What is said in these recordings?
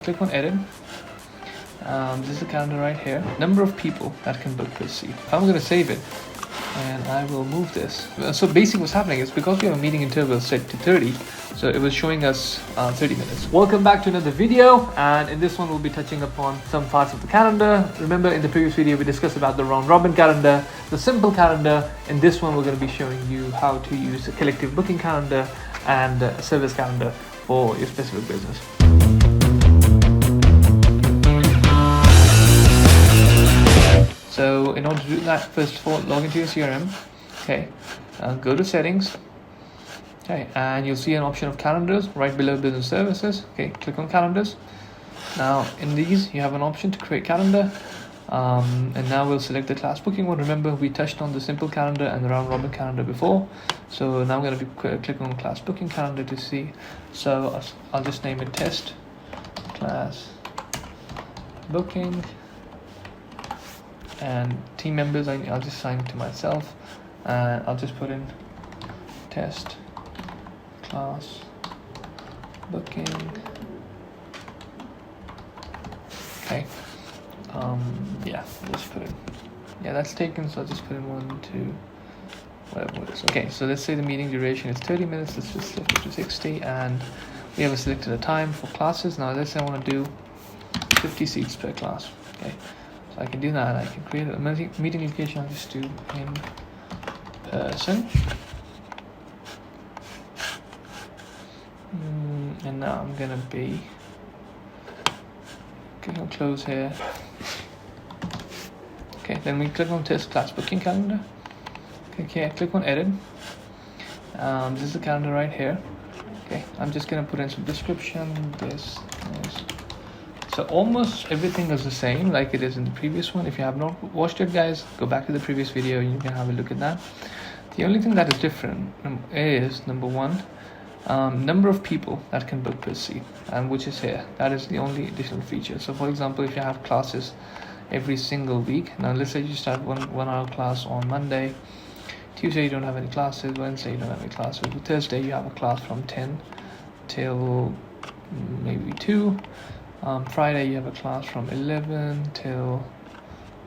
Click on edit. This is the calendar right here. Number of people that can book per seat. I'm going to save it and I will move this. So basically what's happening is because we have a meeting interval set to 30, so it was showing us 30 minutes. Welcome back to another video, and in this one we'll be touching upon some parts of the calendar. Remember in the previous video we discussed about the round robin calendar, the simple calendar. In this one we're going to be showing you how to use a collective booking calendar and a service calendar for your specific business. So in order to do that, first of all, log into your CRM. Okay, go to settings. Okay, and you'll see an option of calendars right below business services. Okay, click on calendars. Now in these you have an option to create calendar, and now we'll select the class booking one. Remember we touched on the simple calendar and the round robin calendar before, so now I'm going to be clicking on class booking calendar to see. So I'll just name it test class booking. And team members, I'll just assign to myself, and I'll just put in test class booking. Okay, yeah, just put it. Yeah, that's taken, so I'll just put in 1, 2, whatever it is. Okay, so let's say the meeting duration is 30 minutes. Let's just set it to 60, and we have selected a time for classes. Now let's say I want to do 50 seats per class. Okay. So I can do that. I can create a meeting location. I'll just do in person. And now I'm gonna be click on close here. Okay, then we click on test class booking calendar. Okay, click on edit. This is the calendar right here. Okay, I'm just gonna put in some description. This is. So almost everything is the same like it is in the previous one. If you have not watched it, guys, go back to the previous video. You can have a look at that. The only thing that is different is number one, number of people that can book per seat, and which is here. That is the only additional feature. So for example, if you have classes every single week, now let's say you start one hour class on Monday, Tuesday you don't have any classes, Wednesday you don't have any classes, Thursday you have a class from 10 till maybe 2. Friday you have a class from 11 till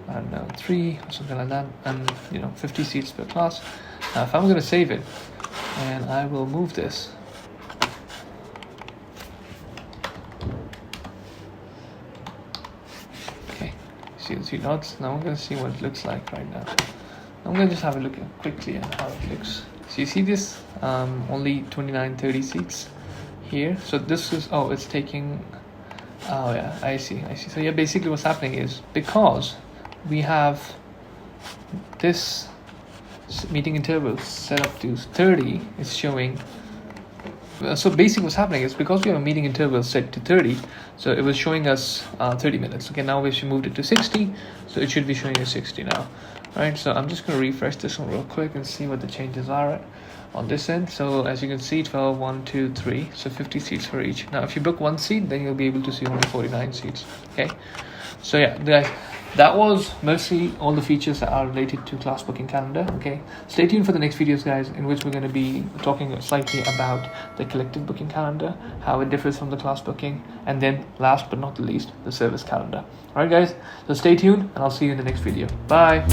I don't know 3 or something like that, and 50 seats per class. Now if I'm going to save it and I will move this, okay, see the 3 dots. Now I'm going to see what it looks like right now. I'm going to just have a look quickly at how it looks. So you see this only 29-30 seats here. So this is it's taking. Oh yeah, I see. So yeah, basically what's happening is because we have this meeting interval set up to 30, it's showing. So basically what's happening is because we have a meeting interval set to 30, so it was showing us 30 minutes. Okay, now we've moved it to 60, so it should be showing us 60 now. Right, so I'm just going to refresh this one real quick and see what the changes are on this end. So as you can see, 12, 1, 2, 3, so 50 seats for each. Now if you book one seat, then you'll be able to see only 49 seats. Okay, so yeah, guys, that was mostly all the features that are related to class booking calendar. Okay, stay tuned for the next videos, guys, in which we're going to be talking slightly about the collective booking calendar, how it differs from the class booking, and then last but not the least, the service calendar. All right, guys, so stay tuned and I'll see you in the next video. Bye.